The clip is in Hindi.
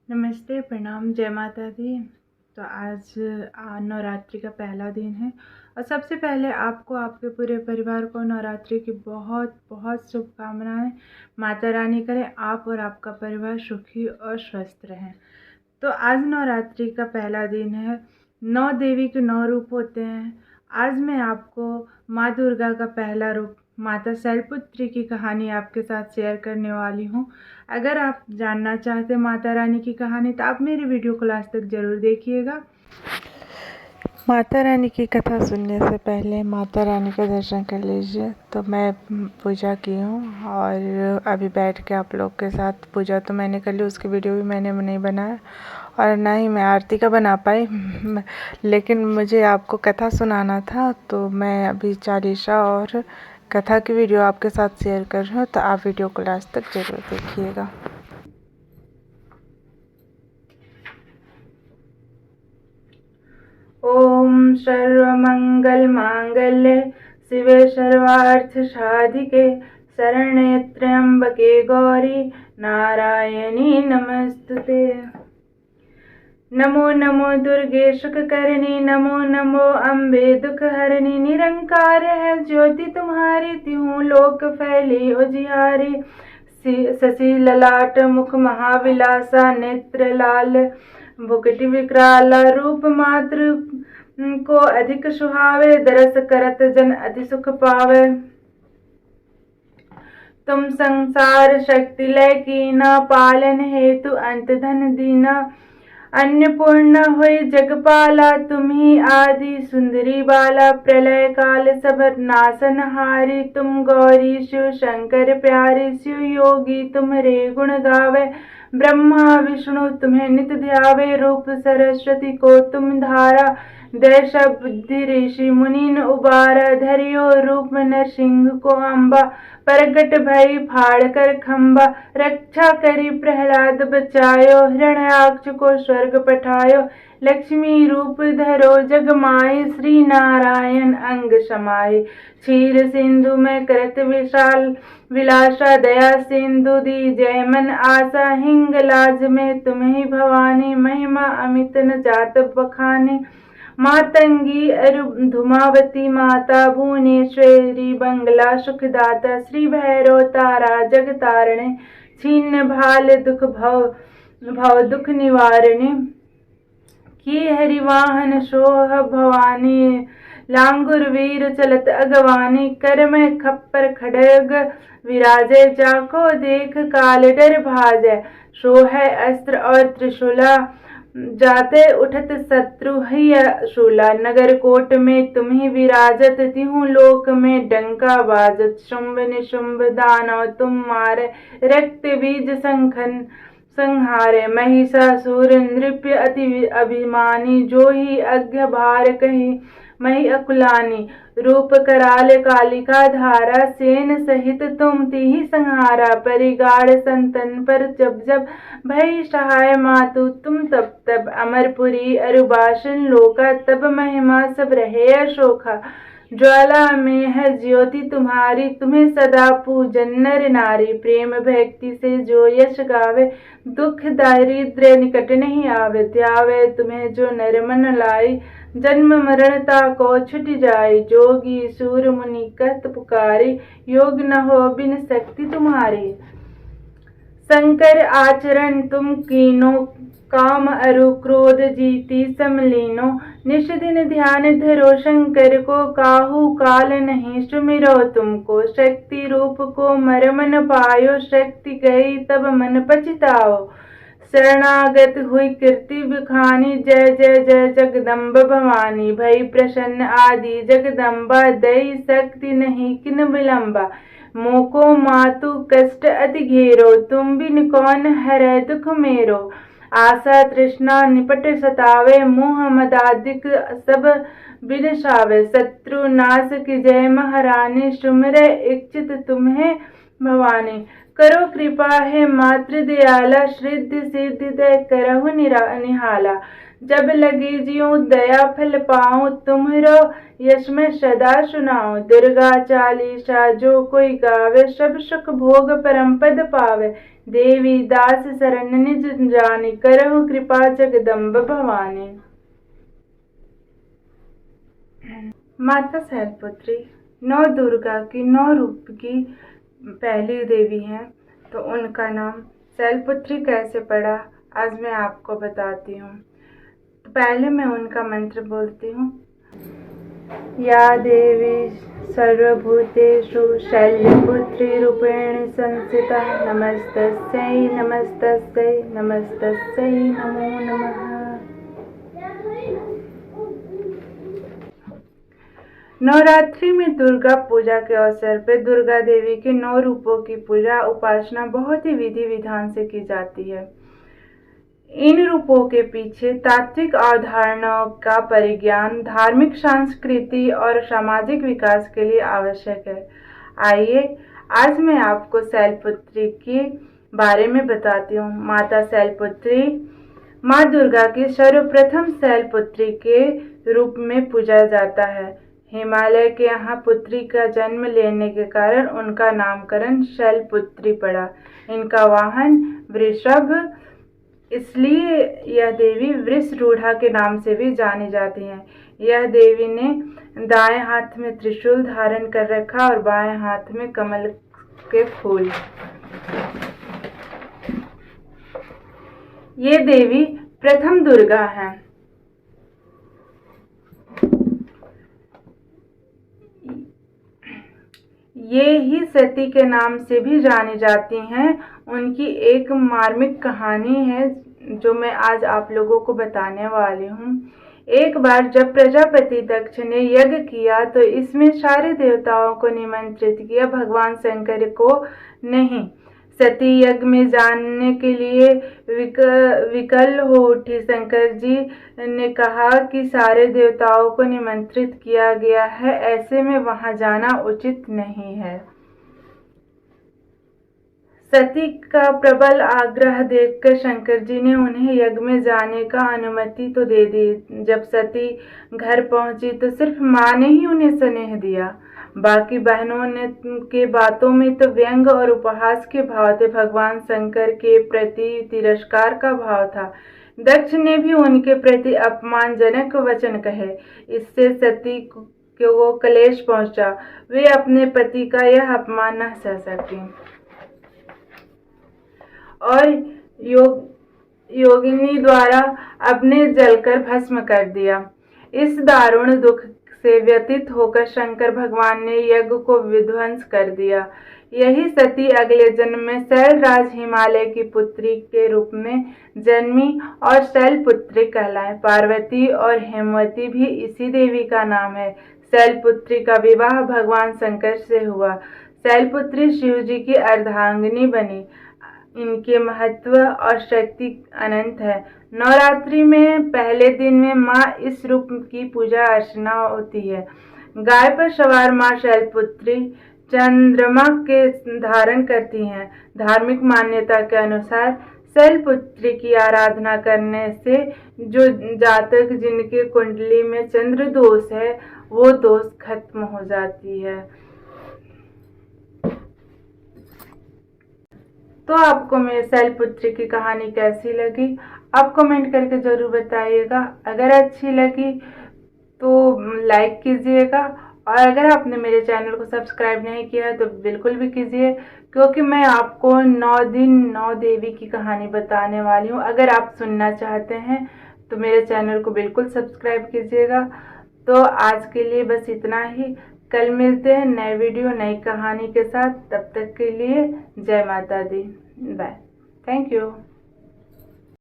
नमस्ते, प्रणाम, जय माता दी। तो आज नवरात्रि का पहला दिन है और सबसे पहले आपको, आपके पूरे परिवार को नवरात्रि की बहुत बहुत शुभकामनाएं। माता रानी करें आप और आपका परिवार सुखी और स्वस्थ रहें। तो आज नवरात्रि का पहला दिन है। 9 देवी के 9 रूप होते हैं। आज मैं आपको माँ दुर्गा का पहला रूप माता शैलपुत्री की कहानी आपके साथ शेयर करने वाली हूँ। अगर आप जानना चाहते हैं माता रानी की कहानी तो आप मेरी वीडियो को लास्ट तक ज़रूर देखिएगा। माता रानी की कथा सुनने से पहले माता रानी का दर्शन कर लीजिए। तो मैं पूजा की हूँ और अभी बैठ के आप लोग के साथ पूजा तो मैंने कर ली, उसकी वीडियो भी मैंने नहीं बनाया और ना ही मैं आरती का बना पाई, लेकिन मुझे आपको कथा सुनाना था तो मैं अभी चालीसा और कथा की वीडियो आपके साथ शेयर कर रही हूँ। तो आप वीडियो को लास्ट तक जरूर देखिएगा। ओम सर्वमंगल मांगल्ये शिवे सर्वार्थ साधिके शरण्ये त्र्यंबके गौरी नारायणी नमस्तुते। नमो नमो दुर्गे सुखकरणी, नमो नमो अम्बे दुखहरणी। निरंकार है ज्योति तुम्हारी, त्यों लोक फैली उजियारी। शशि ललाट मुख महाविलासा, नेत्र लाल भुकुट विकराल। रूप मात्र को अधिक सुहावे, दरस करत जन अति सुख पावे। तुम संसार शक्ति लय कीना, पालन हेतु अंत धन दीना। अन्नपूर्णा हुई जगपाला, तुम ही आदि सुंदरी बाला। प्रलय काल सब नाशन हारी, तुम गौरी शिव शंकर प्यारी। शिव योगी तुम्हारे गुण गावे, ब्रह्मा विष्णु तुम्हें नित ध्यावे। रूप सरस्वती को तुम धारा, दश बुद्धि ऋषि मुनीन उबारा। धरियो रूप नरसिंह को अम्बा, प्रगट भई फाड़ कर खम्बा। रक्षा करी प्रहलाद बचायो, हिरण्याक्ष को स्वर्ग पठायो। लक्ष्मी रूप धरो जग माई, श्री नारायण अंग समाये। क्षीर सिंधु में करत विशाल विलासा, दया सिंधु दी जय मन आशा। हिंगलाज में तुम्हें भवानी, महिमा अमित न जात बखानी। मातंगी अरु धुमावती माता, भुवनेश्वरी बंगला सुखदाता। श्री भैरव तारा जग तारणे, छीन भाल दुख भव दुख निवारणे। की हरिवाहन सोह भवानी, लांगुर वीर चलत अगवानी। कर में खप्पर खड्ग विराजे, जाको देख काल डर भाजै। सोह अस्त्र और त्रिशूला, जाते उठत शत्रु ही शूला। नगर कोट में तुम्ही विराजत, तिहु लोक में डंका बाजत। शुंभ निशुंभ दानव तुम मारे, रक्त बीज संखन संहारे। महिषासुर नृप्य अति अभिमानी, जो ही अज्ञ भार कही मही अकुलानी। रूप कराल कालिका धारा, सेन सहित तुम तिहि संहारा। परिगाढ़ संतन पर जब जब, भई सहाय मातु तुम तब तब। अमरपुरी अरुबासन लोका, तब महिमा सब रहे अशोका। ज्वाला में है ज्योति तुम्हारी, तुम्हें सदा पूजन नर नारी। प्रेम भक्ति से जो यश गावे, दुख दारिद्र्य निकट नहीं आवे। ध्यावे तुम्हें जो नर मन लाई, जन्म मरणता को छुट जाए। जोगी सूर मुनि कहत पुकारी, योग न हो बिन शक्ति तुम्हारी। शंकर आचरण तुम कीनो, काम अरु क्रोध जीती समलीनो। निश दिन ध्यान धरो शंकर को, काहू काल नहीं सुमिरो तुमको। शक्ति रूप को मरम न पायो, शक्ति गई तब मन पछताओ। शरणागत हुई कीर्ति बखानी, जय जय जय जगदम्ब भवानी। भई प्रसन्न आदि जगदम्बा, दई शक्ति नहीं किन विलंबा। मोको मातु कष्ट अति घेरो, तुम बिन कौन हरै दुख मेरो। आशा तृष्णा निपट सतावे, मोह मदादिक सब बिनसावे। शत्रु नाश की जय महारानी, सुमिरै इच्छित तुम्हें भवानी। करो कृपा है मातृ दयाला, श्रिद्धि सिद्धि दय करहु निहाला। जब लगे जियो दया फल पाऊं, तुम्हरो यश में सदा सुनाऊं। दुर्गा चालीसा जो कोई गावे, सब सुख भोग परम पद पावे। देवी दास शरण निज जानी, करहु कृपा जगदम्ब भवानी। माता शैलपुत्री नौ दुर्गा की 9 रूप की पहली देवी हैं, तो उनका नाम शैलपुत्री कैसे पड़ा आज मैं आपको बताती हूँ। तो पहले मैं उनका मंत्र बोलती हूँ। या देवी सर्वभूतेषु शैलपुत्री रूपेण संस्थिता, नमस्तस्यै नमस्तस्यै नमस्तस्यै नमो नमः। नवरात्रि में दुर्गा पूजा के अवसर पर दुर्गा देवी के 9 रूपों की पूजा उपासना बहुत ही विधि विधान से की जाती है। इन रूपों के पीछे तात्विक अवधारणाओं का परिज्ञान धार्मिक, सांस्कृतिक और सामाजिक विकास के लिए आवश्यक है। आइए आज मैं आपको शैलपुत्री के बारे में बताती हूँ। माता शैलपुत्री माँ दुर्गा की सर्वप्रथम शैलपुत्री के रूप में पूजा जाता है। हिमालय के यहाँ पुत्री का जन्म लेने के कारण उनका नामकरण शैलपुत्री पड़ा। इनका वाहन वृषभ, इसलिए यह देवी वृषरूढ़ा के नाम से भी जानी जाती हैं। यह देवी ने दाएं हाथ में त्रिशूल धारण कर रखा और बाएं हाथ में कमल के फूल। ये देवी प्रथम दुर्गा हैं। ये ही सती के नाम से भी जानी जाती हैं। उनकी एक मार्मिक कहानी है जो मैं आज आप लोगों को बताने वाली हूँ। एक बार जब प्रजापति दक्ष ने यज्ञ किया तो इसमें सारे देवताओं को निमंत्रित किया, भगवान शंकर को नहीं। सती यज्ञ में जाने के लिए विकल हो उठी। शंकर जी ने कहा कि सारे देवताओं को निमंत्रित किया गया है, ऐसे में वहां जाना उचित नहीं है। सती का प्रबल आग्रह देखकर शंकर जी ने उन्हें यज्ञ में जाने का अनुमति तो दे दी। जब सती घर पहुंची तो सिर्फ मां ने ही उन्हें स्नेह दिया, बाकी बहनों ने के बातों में तो व्यंग और उपहास के भाव थे। भगवान शंकर के प्रति तिरस्कार का भाव था। दक्ष ने भी उनके प्रति अपमानजनक वचन कहे। इससे सती को क्लेश पहुंचा। वे अपने पति का यह अपमान न सह सकी और योगिनी द्वारा अपने जलकर भस्म कर दिया। इस दारुण दुख से व्यतीत होकर शंकर भगवान ने यज्ञ को विध्वंस कर दिया। यही सती अगले जन्म में शैलराज हिमालय की पुत्री के रूप में जन्मी और शैलपुत्री कहलाए। पार्वती और हेमवती भी इसी देवी का नाम है। शैलपुत्री का विवाह भगवान शंकर से हुआ। शैलपुत्री शिव जी की अर्धांगिनी बनी। इनके महत्व और शक्ति अनंत है। नवरात्रि में पहले दिन में माँ इस रूप की पूजा अर्चना होती है। गाय पर सवार माँ शैलपुत्री चंद्रमा के धारण करती हैं। धार्मिक मान्यता के अनुसार शैलपुत्री की आराधना करने से जो जातक जिनके कुंडली में चंद्र दोष है वो दोष खत्म हो जाती है। तो आपको मेरे शैलपुत्री की कहानी कैसी लगी आप कमेंट करके ज़रूर बताइएगा। अगर अच्छी लगी तो लाइक कीजिएगा और अगर आपने मेरे चैनल को सब्सक्राइब नहीं किया है तो बिल्कुल भी कीजिए, क्योंकि मैं आपको 9 दिन 9 देवी की कहानी बताने वाली हूँ। अगर आप सुनना चाहते हैं तो मेरे चैनल को बिल्कुल सब्सक्राइब कीजिएगा। तो आज के लिए बस इतना ही। कल मिलते हैं नए वीडियो नई कहानी के साथ। तब तक के लिए जय माता दी। बाय। Thank you.